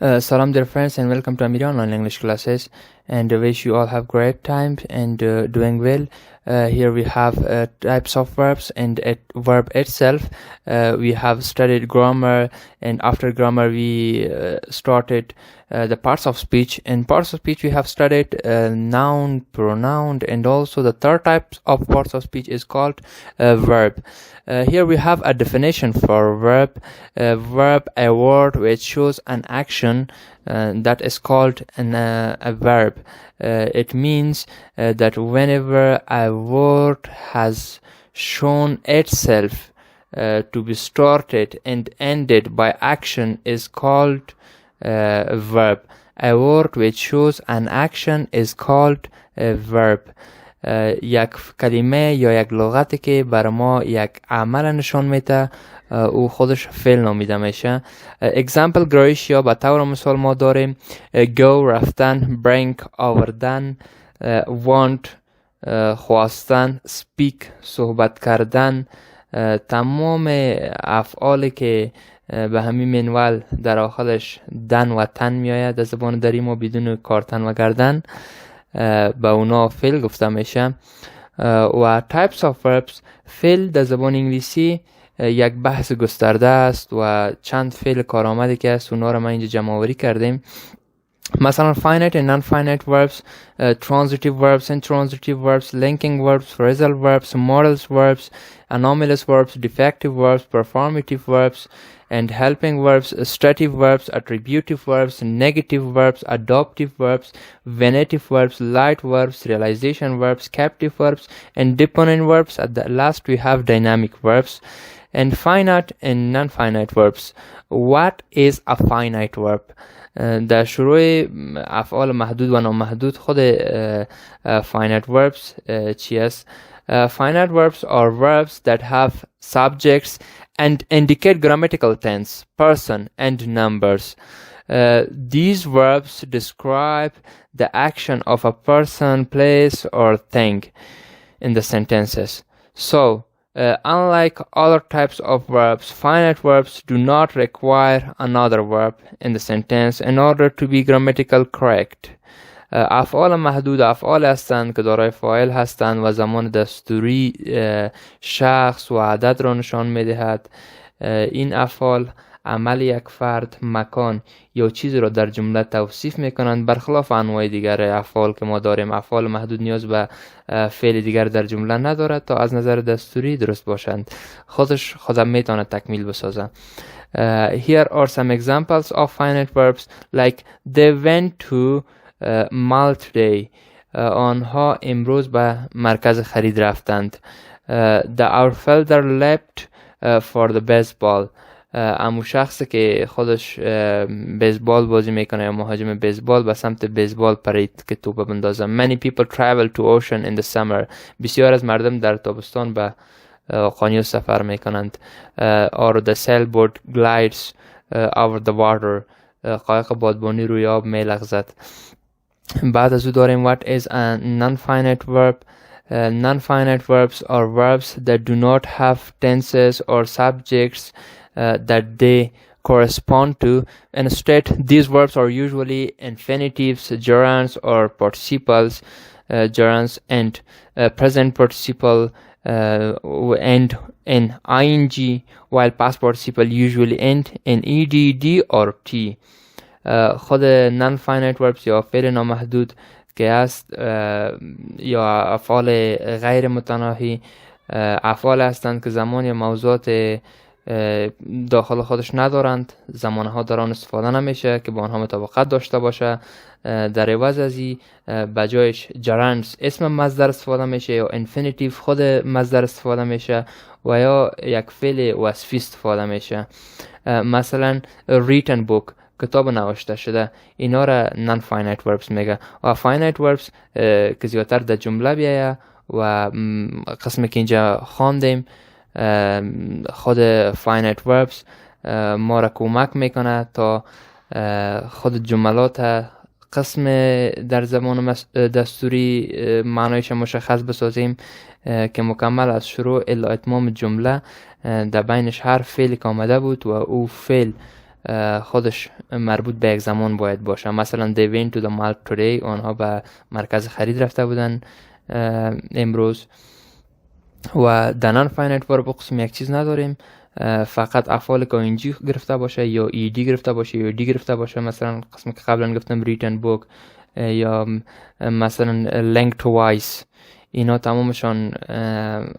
Salam dear friends and welcome to Amiri online English classes, and I wish you all have great time and doing well. Here we have types of verbs and verb itself. We have studied grammar, and after grammar we started the parts of speech. In parts of speech we have studied noun, pronoun, and also the third type of parts of speech is called verb. Here we have a definition for verb. Verb, a word which shows an action that is called a verb. It means that whenever a word has shown itself to be started and ended by action is called a verb. A word which shows an action is called a verb. یک کلمه یا یک لغتی که بر ما یک عمل نشان میده او خودش فعل نامیده میشه. example گرایش یا به طور مثال ما داریم go رفتن، bring آوردن، want خواستن، speak صحبت کردن. تمام افعالی که به همین منوال در آخرش دن و تن میآید در زبان دری ما بدون کارتن و گردن به اونا فعل گفته میشه. و types of verbs، فعل در زبان انگلیسی یک بحث گسترده است و چند فعل کارآمدی که است اونا رو ما اینجا جمع آوری کردیم. مثلا finite and non-finite verbs, transitive verbs, intransitive verbs, linking verbs, phrasal verbs, modal verbs, anomalous verbs, defective verbs, performative verbs, and helping verbs, stative verbs, attributive verbs, negative verbs, adoptive verbs, venitive verbs, light verbs, realization verbs, captive verbs, and deponent verbs. At the last we have dynamic verbs. And finite and non-finite verbs. What is a finite verb? در شروع افعال محدود و نامحدود خود finite verbs چی است؟ Finite verbs are verbs that have subjects and indicate grammatical tense, person, and numbers. These verbs describe the action of a person, place, or thing in the sentences. So, unlike other types of verbs, finite verbs do not require another verb in the sentence in order to be grammatical correct. افعال محدود افعال هستند که دارای فاعل هستند و زمان دستوری شخص و عدد را نشان میدهد. این افعال عمل یک فرد، مکان یا چیزی را در جمله توصیف میکنند، برخلاف انواع دیگر افعال که ما داریم. افعال محدود نیاز به فعل دیگر در جمله ندارد تا از نظر دستوری درست باشند، خودم میتونه تکمیل بسازه. Here are some examples of finite verbs like they went to mall today. آنها امروز به مرکز خرید رفتند. The outfielder leapt for the baseball. امو شخصی که خودش بیسبال بازی میکنه یا مهاجم بیسبال به سمت بیسبال پرید که توپ بندازه. Many people travel to ocean in the summer. بسیار از مردم در تابستان به اقیانوس سفر میکنند. Or the sailboat glides over the water. قایق بادبانی روی آب میلغزد. بعد از او داریم what is a non-finite verb. Non-finite verbs are verbs that do not have tenses or subjects that they correspond to. Instead, these verbs are usually infinitives, gerunds, or participles. Gerunds and present participle end in ing, while past participle usually end in ed, d, or t. خود non-finite verbs یا فعل نامحدود که است یا افعال غیر متناهی افعال هستند که زمان یا موضوعات داخل خودش ندارند، زمانها در آن استفاده نمیشه که با آنها مطابقت داشته باشه. در عوض از این بجایش gerunds اسم مصدر استفاده میشه یا infinitive خود مصدر استفاده میشه و یا یک فعل وصفی استفاده میشه. مثلا written book کتاب نوشته شده، اینا را non-finite verbs میگه. و finite verbs که زیادتر در جمله بیایه و قسمی که اینجا خواندیم خود finite verbs ما را کمک میکنه تا خود جملات قسم در زبان دستوری معنایش مشخص بسازیم که مکمل از شروع الی اتمام جمله در بینش هر فعلی که آمده بود و او فعل خودش مربوط به یک زمان باید باشه. مثلا they went to the mall today، آنها به مرکز خرید رفته بودن امروز. و در نان فاینایت ورب قسم یک چیز نداریم، فقط افعال که اینجی گرفته باشه یا ایدی گرفته باشه یا دی گرفته باشه. مثلا قسم که قبلا گفتم written book یا مثلا linked twice، اینا تمامشان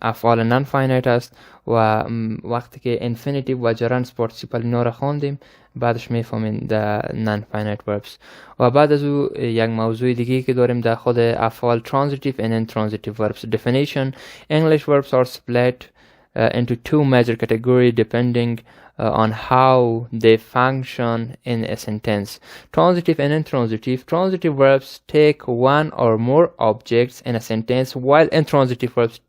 افعال نان فاینایت است. و وقتی که infinitive و gerund participle اینا را خواندیم بعدش میفهمین در نان فاینایت وربس. و بعد از او یک موضوع دیگه که داریم در خود افعال transitive and intransitive verbs. Definition: English verbs are split into two major categories depending on how they function in a sentence. Transitive and intransitive. Transitive verbs take one or more objects in a sentence, while intransitive verbs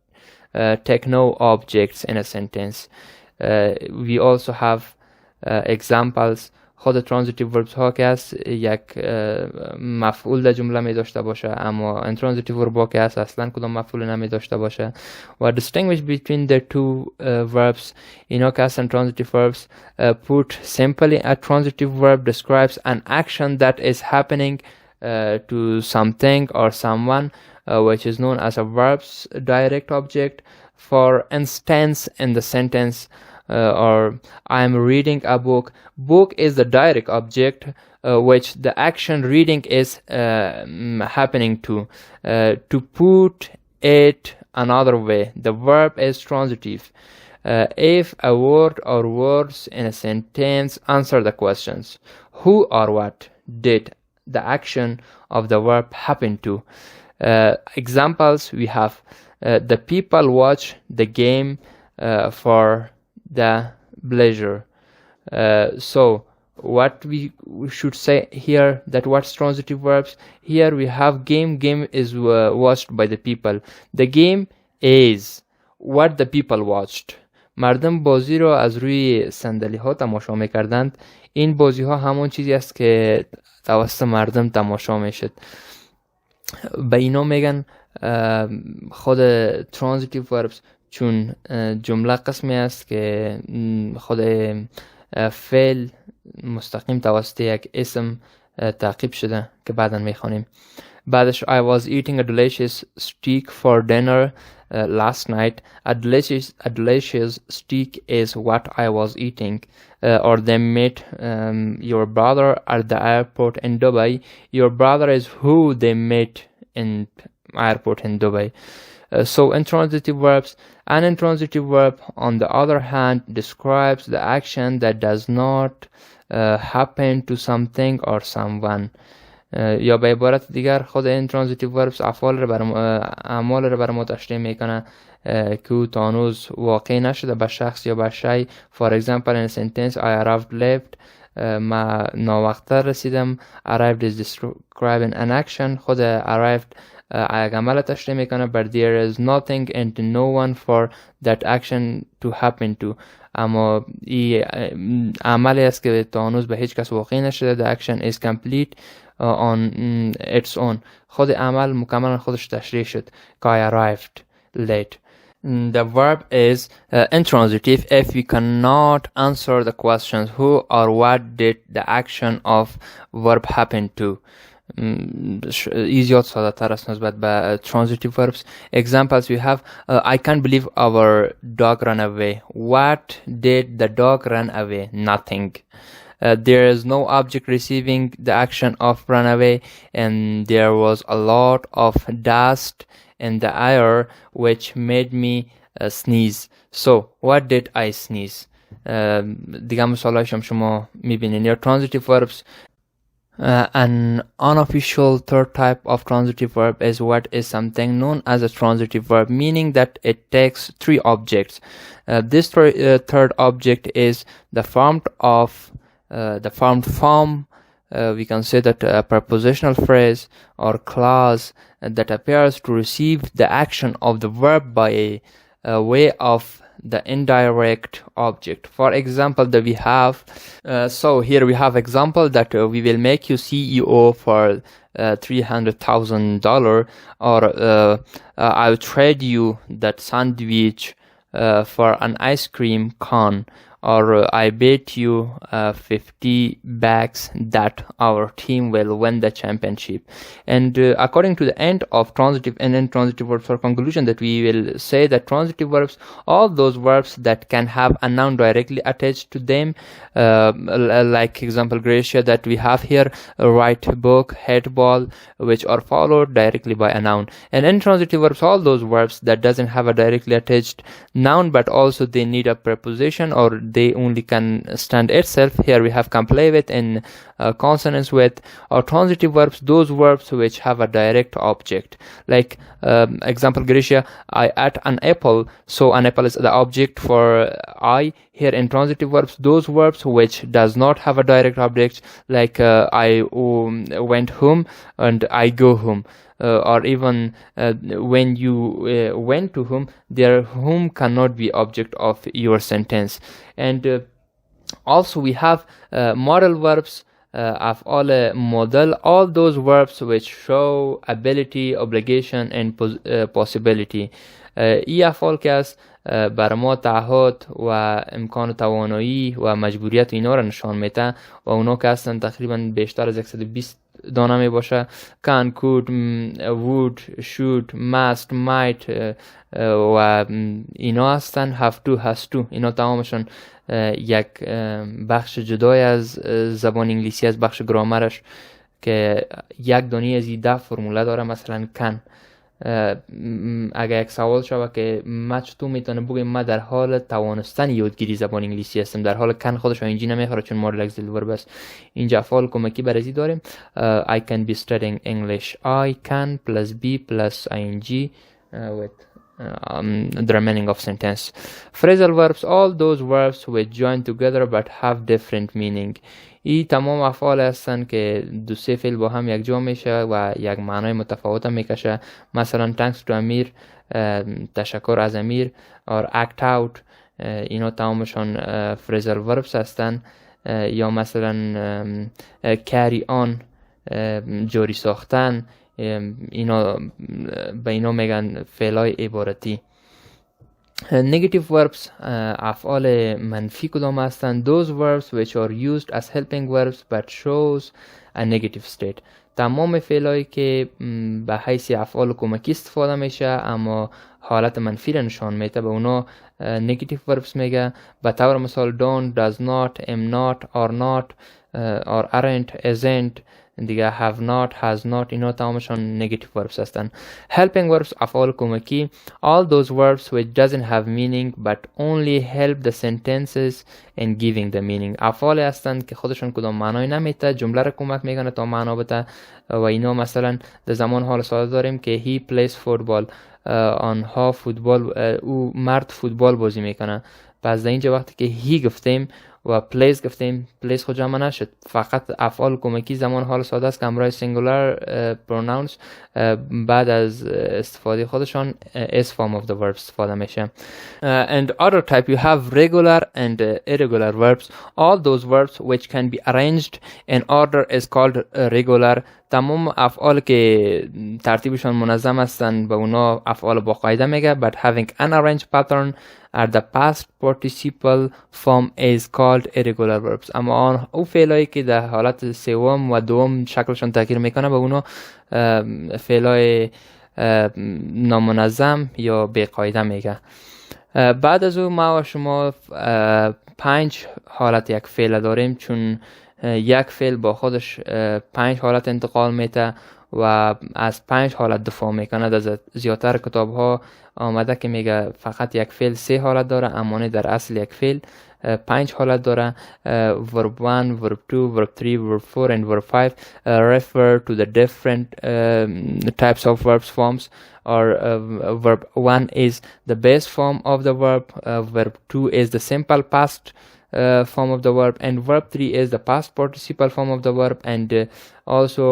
take no objects in a sentence. We also have examples. خود transitive verbs ها که است یک مفعول در جمله می داشته باشه، اما intransitive verb ها که است اصلا کدام مفعول نمی داشته باشه. و distinguish between the two verbs. اینا که هستن transitive verbs. Put simply, a transitive verb describes an action that is happening to something or someone, which is known as a verb's direct object. For instance, in the sentence or I am reading a book. Book is the direct object which the action reading is happening to. To put it another way, the verb is transitive. If a word or words in a sentence answer the questions who or what did the action of the verb happen to. Examples we have the people watch the game for the pleasure. So what we should say here, that what's transitive verbs? Here we have game. Game is watched by the people. The game is what the people watched. مردم بازی رو از روی صندلی ها تماشا میکردند. این بازی ها همون چیزی است که توسط مردم تماشا میشد. به اینا میگن خود transitive verbs، چون جمله قسمی است که خود فعل مستقیم توسط یک اسم تعقیب شده که بعدا میخوانیم. بعدش I was eating a delicious steak for dinner last night. A delicious steak is what I was eating. Or they met your brother at the airport in Dubai. Your brother is who they met in airport in Dubai. So intransitive verbs. An intransitive verb, on the other hand, describes the action that does not happen to something or someone. یا به عبارت دیگر خود intransitive verbs اعمال را بر ما تشریح میکنه که او تا هنوز واقع نشده به شخص یا به شی. For example, in a sentence I arrived late. ما ناوقته رسیدم. Arrived is describing an action. خود arrived یک عمل تشریح میکنه. But there is nothing and no one for that action to happen to. اما این عملی است که تا هنوز به هیچ کس واقع نشده. The action is complete on its own. خود عمل مکمل خودش تشریح شد که I arrived late. The verb is intransitive if we cannot answer the questions who or what did the action of verb happen to. این زیاد ساده تر است نسبت به transitive verbs. Examples we have I can't believe our dog ran away. What did the dog run away? Nothing. There is no object receiving the action of run away, and there was a lot of dust in the air which made me sneeze. So what did I sneeze? دیگه مثالایش هم شما میبینین. یا transitive verbs. An unofficial third type of transitive verb is what is something known as a transitive verb, meaning that it takes three objects. This third object is the formed form. We can say that a prepositional phrase or clause that appears to receive the action of the verb by a way of the indirect object. For example, that we have so here we have example that we will make you CEO for $300,000, or I'll trade you that sandwich for an ice cream cone, or I bet you 50 bags that our team will win the championship. And according to the end of transitive and intransitive verbs, for conclusion, that we will say that transitive verbs, all those verbs that can have a noun directly attached to them, like example Gracia that we have here, write book, head ball, which are followed directly by a noun. And intransitive verbs, all those verbs that doesn't have a directly attached noun, but also they need a preposition, or they only can stand itself. Here we have can play with and consonants with. Or transitive verbs, those verbs which have a direct object, like example Gracia, I ate an apple, so an apple is the object for I. Here in transitive verbs, those verbs which does not have a direct object, like I went home and I go home. Or even when you went to home, their home cannot be object of your sentence. And also we have modal verbs, افعال modal, all those verbs which show ability, obligation and possibility. ای افعال که است بر ما تعهد و امکان توانایی و مجبوریت اینا را نشان میده و اونا که هستن تقریبا بیشتر از 120 دانه می باشه. can, could, would, should, must, might و اینا هستن. have to, has to، اینا تمامشون یک بخش جدای از زبان انگلیسی، از بخش گرامرش، که یک دانه از 10 فرموله داره. مثلا can، اگه یک سوال شوه که ما چطور میتونه بگیم ما در حال توانستن یادگیری زبان انگلیسی هستم، در حال کن خودش اینجی نمیخوره چون مورد اگزیل ورب است. اینجا افعال کمکی برازی داریم. I can be studying English. I can plus be plus ing with the remaining of sentence. Phrasal verbs, all those verbs which join together but have different meaning. ای تمام افعال هستن که دو سه فعل با هم یک جا میشه و یک معنای متفاوت میکشه. مثلا thanks to امیر، تشکر از امیر، or act out، اینا تمامشون phrasal verbs هستن. یا مثلا carry on، جاری ساختن، اینا به اینا میگن فعلای عبارتی. Negative verbs، افعال منفی کدام هستند؟ those verbs which are used as helping verbs but shows a negative state. تمام فعلایی که به حیث افعال کمکی استفاده میشه اما حالت منفی را نشان میده به اونا negative verbs میگه. به طور مثال don't، does not، am not، are not، or aren't، isn't، دیگه have not، has not، اینا تمامشون negative verbs هستن. helping verbs، افعال کمکی، all those verbs which doesn't have meaning but only help the sentences in giving the meaning. افعال هستن که خودشون کدام معنای نمیده، جمله را کمک میکنه تا معنا بده. و اینا مثلا در زمان حال ساده داریم که he plays football، آنها فوتبال، او مرد فوتبال بازی میکنه. پس در اینجا وقتی که he گفتیم و پلیز گفتیم، پلیز خود جمع نشد، فقط افعال کمکی زمان حال ساده است که همراه سینگولار پروناونس بعد از استفاده خودشان is form of the verb استفاده میشه. And other type you have regular and irregular verbs. All those verbs which can be arranged in order is called regular. تمام افعال که ترتیبشان منظم هستند به اونا افعال با قاعده میگه. But having an arranged pattern at the past participle form is called irregular verbs. اما او فعلایی که در حالت سوم و دوم شکلشان تغییر میکنه به اونا فعلای نامنظم یا بی قاعده میگه. بعد از او ما و شما 5 حالت یک فعل داریم، چون یک فعل با خودش 5 حالت انتقال میده و از 5 حالت دفاع میکنه. در زیادتر کتاب ها آمده که میگه فقط یک فعل 3 حالت داره، اما در اصل یک فعل 5 حالت داره. verb 1, verb 2, verb 3, verb 4 and verb 5 refer to the different types of verbs forms. Or verb 1 is the base form of the verb, verb 2 is the simple past form of the verb, and verb 3 is the past participle form of the verb, and also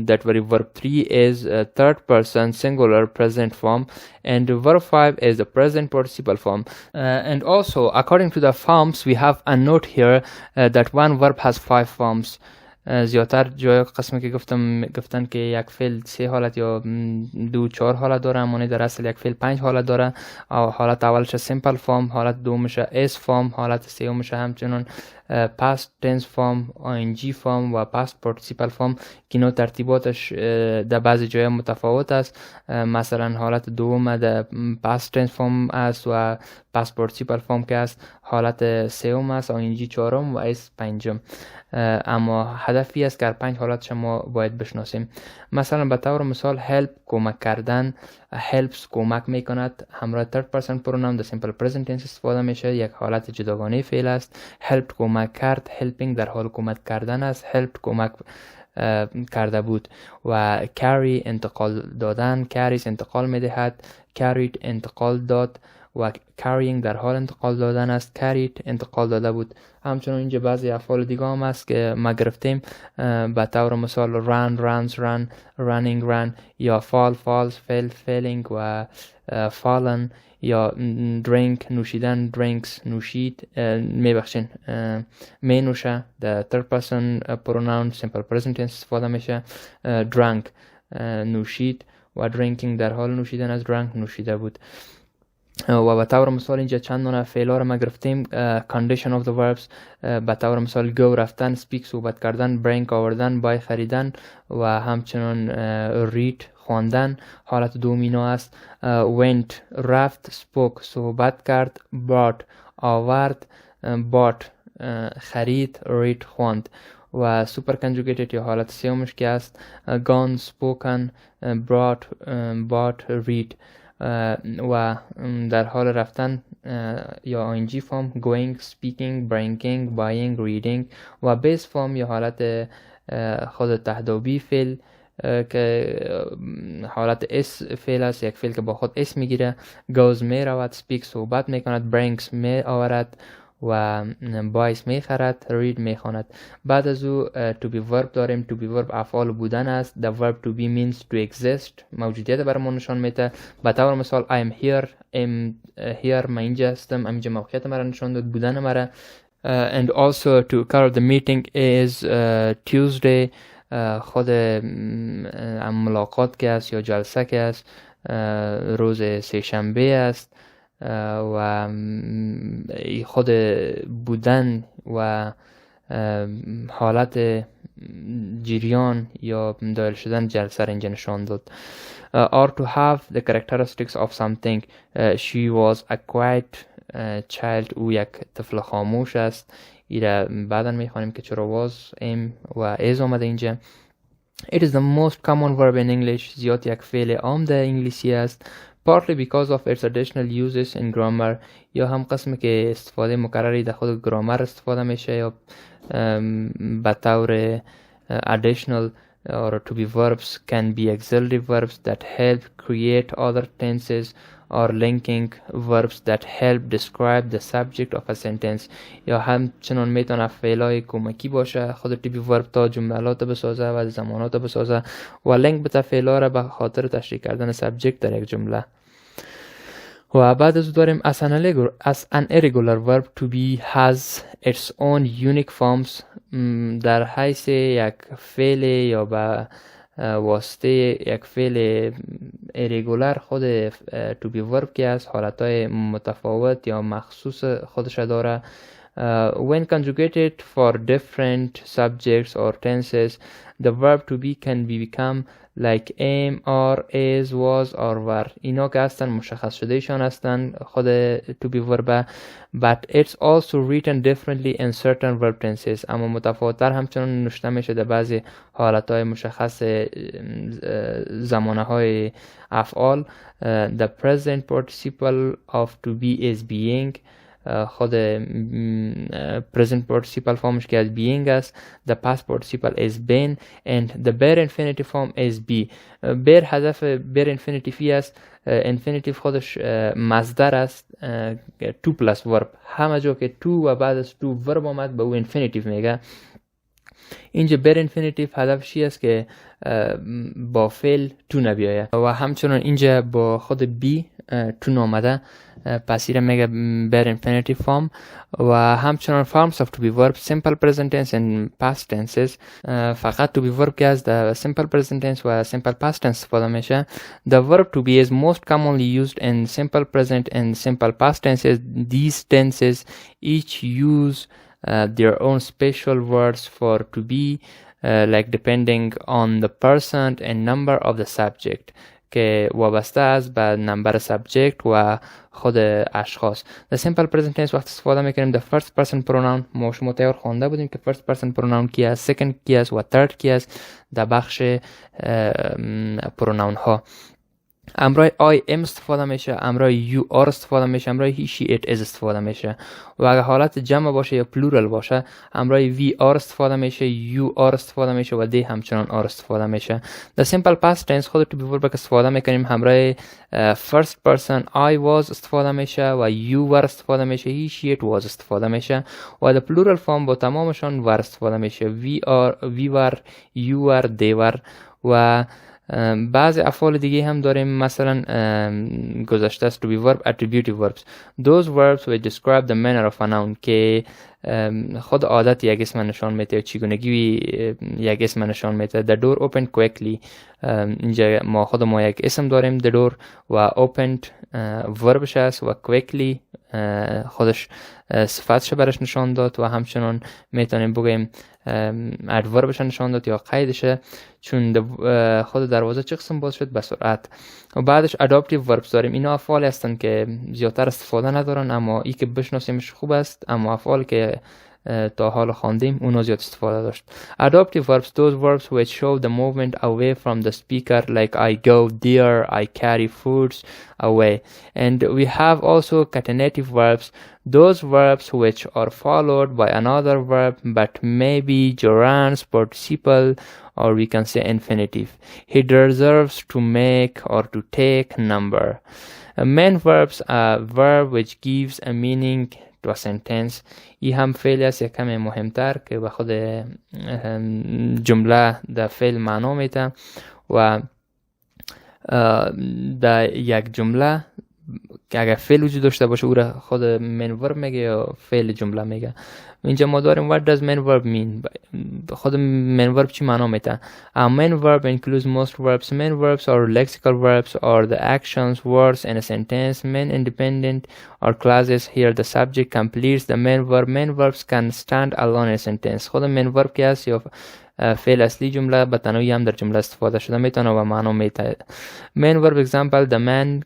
that very verb 3 is third person singular present form, and verb 5 is the present participle form. And also according to the forms we have a note here that one verb has 5 forms. زیادتر جای قسمی که گفتن که یک فعل 3 حالت یا 2-4 حالت داره، اما در اصل یک فعل 5 حالت داره. حالت اولش سیمپل فرم، حالت دومش اس فرم، حالت سومش همچنان past tense فرم، ing فرم و past participle فرم که اینا ترتیباتش در بعضی جای متفاوت است. مثلا حالت دوم در past tense فرم است و past participle فرم که است، حالت سوم است ing چهارم و اس پنجم. اما هدفی است که 5 حالت شما باید بشناسیم. مثلا به طور مثال help کمک کردن، helps کمک میکند، همراه third person pronoun در simple present tense استفاده میشه، یک حالت جداگانه فعل است. helped کمک کرد، helping در حال کمک کردن است، helped کمک کرده بود. و carry انتقال دادن، carries انتقال میدهد، carried انتقال داد و carrying در حال انتقال دادن است، carried انتقال داده بود. همچنان اینجا بعضی افعال دیگه هم است که ما گرفتیم، به طور مثال run runs run، running run، یا fall falls fell falling و fallen، یا drink نوشیدن drinks نوشید، میبخشین می نوشه در third person pronoun simple present tense استفاده میشه، drunk نوشید و drinking در حال نوشیدن از drunk نوشیده بود. و به طور مثال اینجا چند نوع فعلا رو ما گرفتیم، condition of the verbs، به طور مثال go رفتن، speak صحبت کردن، bring آوردن، buy خریدن و همچنان read خواندن. حالت دومینا است went رفت، spoke صحبت کرد، brought آورد، bought خرید، read خواند. و super conjugated یا حالت سومش که است gone spoken brought bought read. و در حال رفتن یا ing فرم going speaking bringing buying reading. و base فرم یا حالت خود تهدابی فعل که حالت اس فعل است، یک فعل که با خود اس میگیره، goes می رود، speak صحبت میکند، brings می آورد و buys می خرد، read می خواند. بعد از او to be verb داریم. to be verb افعال بودن است. the verb to be means to exist، موجودیت برامون نشان میده. به طور مثال I am here، here من اینجا هستم، اینجا موقعیت مرا نشان داد، بودن مرا. and also to occur the meeting is Tuesday، خود ملاقات که است یا جلسه که است روز سه شنبه است. و خود بودن و حالت جریان یا دایل شدن جلسه را اینجا نشان داد. or to have the characteristics of something، she was a quiet child، او یک طفل خاموش است. ایره بعدا میخوانیم که چرا was am و is آمده اینجا. it is the most common verb in English، زیاد یک فعل عام در انگلیسی است. partly because of its additional uses in grammar، یا هم قسمی که استفاده مکرری در خود گرامر استفاده میشه، یا به طور additional or to be verbs can be auxiliary verbs that help create other tenses or linking verbs that help describe the subject of a sentence. یا همچنان میتونه فعلای کمکی باشه خود to be verb تا جملات بسازه و زمانات بسازه و لینک بده فعلا را به خاطر تشریح کردن سابجکت در یک جمله. و بعد از داریم as an irregular verb to be has its own unique forms، در حیث یک فعل یا به واسطه یک فعل irregular خود to be verb که است حالتهای متفاوت یا مخصوص خودش داره. when conjugated for different subjects or tenses the verb to be can become like am are is was or were. اینا که هستن مشخص شده شان هستن خود to be verb، but it's also written differently in certain verb tenses، اما متفاوت‌تر همچنان نوشته میشه در بعضی حالتهای مشخص زمانه های افعال. the present participle of to be is being، خود present participle فرمش که از being است. the past participle is been and the bare infinitive form is be. bare حذف bare infinitive است. infinitive خودش مصدر است to plus verb، همه جا که to و بعد از to verb آمد به او infinitive میگه. اینجا bare infinitive هدفش است که با فعل تو نبیاید و همچنان اینجا با خود be to آمده، پس ایره میگه bare infinitive form. و همچنان forms of to be verb simple present tense and past tenses. فقط to be verb که از the simple present tense و simple past tense استفاده میشه. The verb to be is most commonly used in simple present and simple past tenses. These tenses each use their own special words for to be, like depending on the person and number of the subject، که وابسته است به نمبر سابجکت و خود اشخاص. The simple present tense وقت استفاده میکنیم the first person pronoun. ما شما تیار خوانده بودیم که first person pronoun کی است، second کی است و third کی است در بخش pronoun ها. امرای I am استفاده میشه، امرای you are استفاده میشه، امرای he she it is استفاده میشه. و اگر حالت جمع باشه یا پلورال باشه، امرای we are استفاده میشه، you are استفاده میشه و they همچنان are استفاده میشه. The simple past tense خود to be verb استفاده میکنیم، همراه first person I was استفاده میشه و you were استفاده میشه، he she it was استفاده میشه. و the plural form با تمامشان were استفاده میشه، we were you were they were. و بعض افعال دیگه هم داریم، مثلا گذشته است to be verb attributive verbs. Those verbs which describe the manner of a noun، که خود عادت یک اسم نشان میده، چگونگی یک اسم نشان میده. The door opened quickly. اینجا ما یک اسم داریم the door و opened وربش است و quickly خودش صفتش برش نشان داد و همچنان میتونیم بگیم ادوربش نشان داد یا قیدشه، چون خود دروازه چه قسم باز شد؟ به سرعت. و بعدش adaptive verbs داریم. اینا افعال هستن که زیادتر استفاده ندارن، اما ای که بشناسیمش خوب است، اما افعال که تا حال خواندیم اونا زیاد استفاده داشت. Adaptive verbs, those verbs which show the movement away from the speaker, like I go there, I carry foods away. And we have also catenative verbs, those verbs which are followed by another verb but may be gerunds, participle, or we can say infinitive. He deserves to make or to take number. Main verbs are verb which gives a meaning to a sentence. ای هم فعل است یک کمی مهمتر که به خود جمله در فعل معنا میده و در یک جمله که اگر فعل وجود داشته باشه او را خود main verb میگه یا فعل جمله میگه. اینجا ما داریم what does main verb mean. خود main verb چی معنا میده؟ A main verb includes most verbs. Main verbs are lexical verbs or the actions, words in a sentence. Main independent or clauses. Here the subject completes the main verb. Main verbs can stand alone in a sentence. خود main verb که است یا فعل اصلی جمله به تنهایی هم در جمله استفاده شده میتونه و معنا میده. Main verb example, the man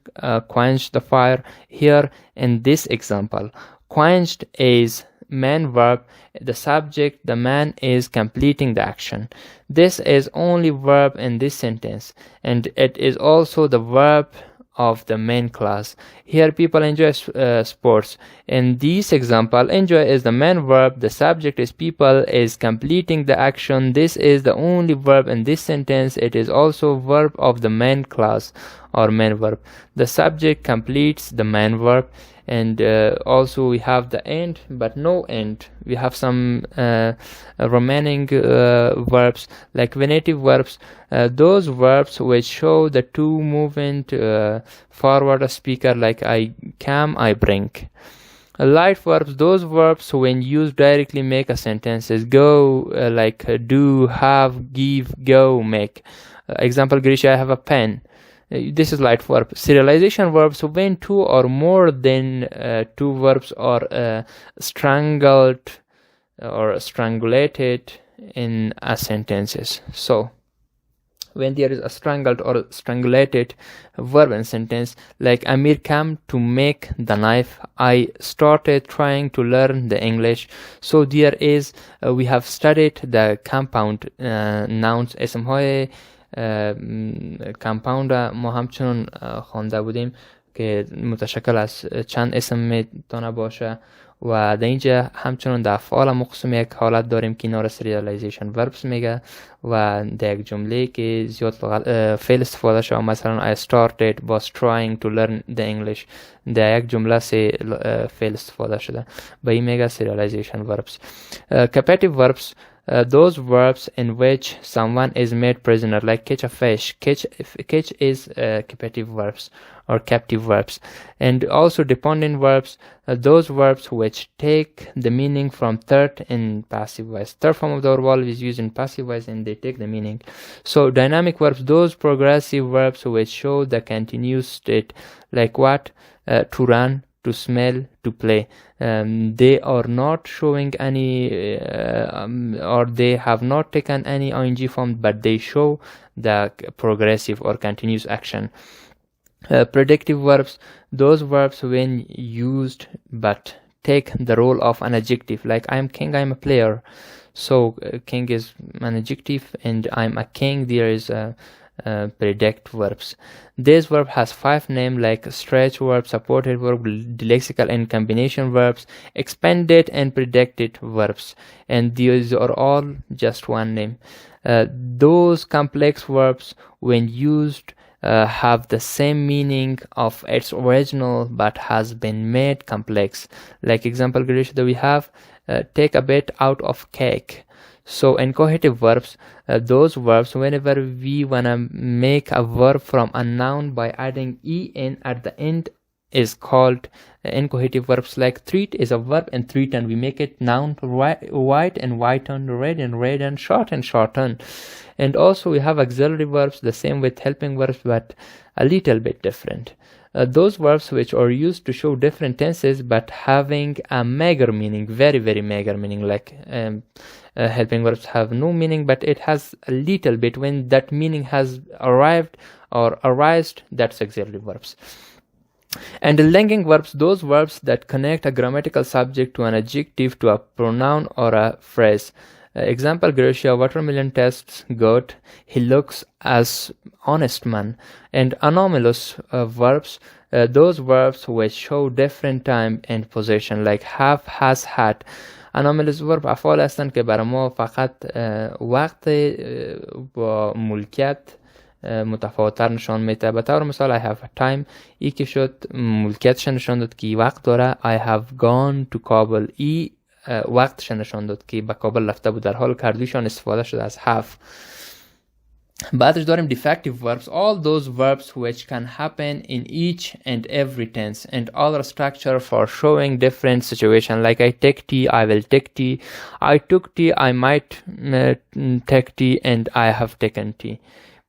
quenched the fire. Here in this example, quenched is main verb, the subject, the man is completing the action. This is only verb in this sentence and it is also the verb of the main clause. Here people enjoy sports. In this example, enjoy is the main verb, the subject is people is completing the action. This is the only verb in this sentence. It is also verb of the main clause or main verb. The subject completes the main verb. And also we have the end but no end. We have some remaining verbs like venitive verbs, those verbs which show the two movement forward a speaker, like I come, I bring. Light verbs, those verbs when used directly make a sentences. Go, like do, have, give, go, make. Example, Grisha, I have a pen. This is light verb. Serialization verbs when two or more than two verbs are strangled or strangulated in a sentences. So when there is a strangled or strangulated verb in sentence, like Amir came to make the knife, I started trying to learn the English. So there is we have studied the compound nouns. اسمهای کامپاوند ما همچنان خوانده بودیم که متشکل از چند اسم میتونه باشه و در اینجا همچنان در افعال مقسم یک حالت داریم که اینا را سریالیزیشن وربس میگه و در یک جمله که زیاد فعل استفاده شده، مثلا I started was trying to learn the English، در یک جمله سه فعل استفاده شده به این میگه سریالیزیشن وربس. Capacitive verbs those verbs in which someone is made prisoner, like catch a fish. Catch is captive verbs or captive verbs. And also dependent verbs, those verbs which take the meaning from third in passive voice. Third form of the verb is used in passive voice and they take the meaning. So dynamic verbs, those progressive verbs which show the continuous state, like what? To run, to smell, to play. They are not showing any or they have not taken any ing form, but they show the progressive or continuous action. Predictive verbs, those verbs when used but take the role of an adjective, like I am king, I am a player. So king is an adjective and I'm a king, there is a predict verbs. This verb has 5 names, like stretch verb, supported verb, lexical and combination verbs, expanded and predicted verbs, and these are all just one name. Those complex verbs when used have the same meaning of its original but has been made complex. Like example Grisha that we have, take a bit out of cake. So incoherent verbs, those verbs whenever we wanna make a verb from a noun by adding en at the end is called incoherent verbs. Like treat is a verb and threaten, we make it noun, white and whiten, red and shorten. And also we have auxiliary verbs, the same with helping verbs but a little bit different. Those verbs which are used to show different tenses but having a meager meaning, very meager meaning, like helping verbs have no meaning but it has a little bit. When that meaning has arrived or arised, that's auxiliary verbs. And the linking verbs, those verbs that connect a grammatical subject to an adjective, to a pronoun or a phrase. Example Gracia, watermelon tastes good, he looks as honest man. And anomalous verbs, those verbs which show different time and position, like have, has, had. anomalous verb افعال هستند که برای ما فقط وقت با ملکیت متفاوت‌تر نشان میده. به طور مثال I have a time، ای که شد ملکیتش نشان داد که وقت داره. I have gone to Kabul، ای وقتش نشان داد که به کابل رفته بود، در حال کردویشان استفاده شده از have. بعدش داریم defective verbs, all those verbs which can happen in each and every tense and other structure for showing different situation, like I take tea, I will take tea, I took tea, I might take tea, and I have taken tea.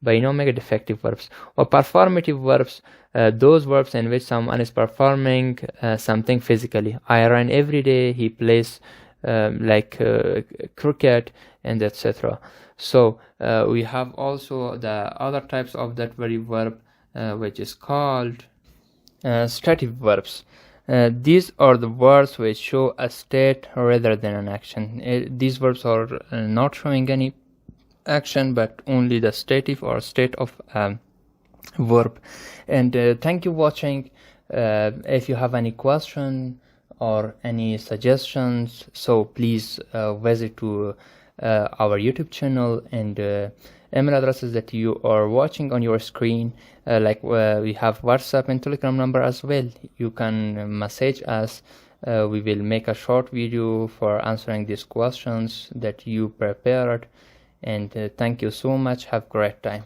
By no mega defective verbs. Or performative verbs, those verbs in which someone is performing something physically. I run every day, he plays like cricket, and etc. So we have also the other types of that very verb which is called stative verbs. These are the verbs which show a state rather than an action. These verbs are not showing any action but only the stative or state of verb. And thank you for watching. If you have any question or any suggestions, so please visit to our YouTube channel, and email addresses that you are watching on your screen, like we have WhatsApp and Telegram number as well. You can message us. We will make a short video for answering these questions that you prepared. And thank you so much. Have a great time.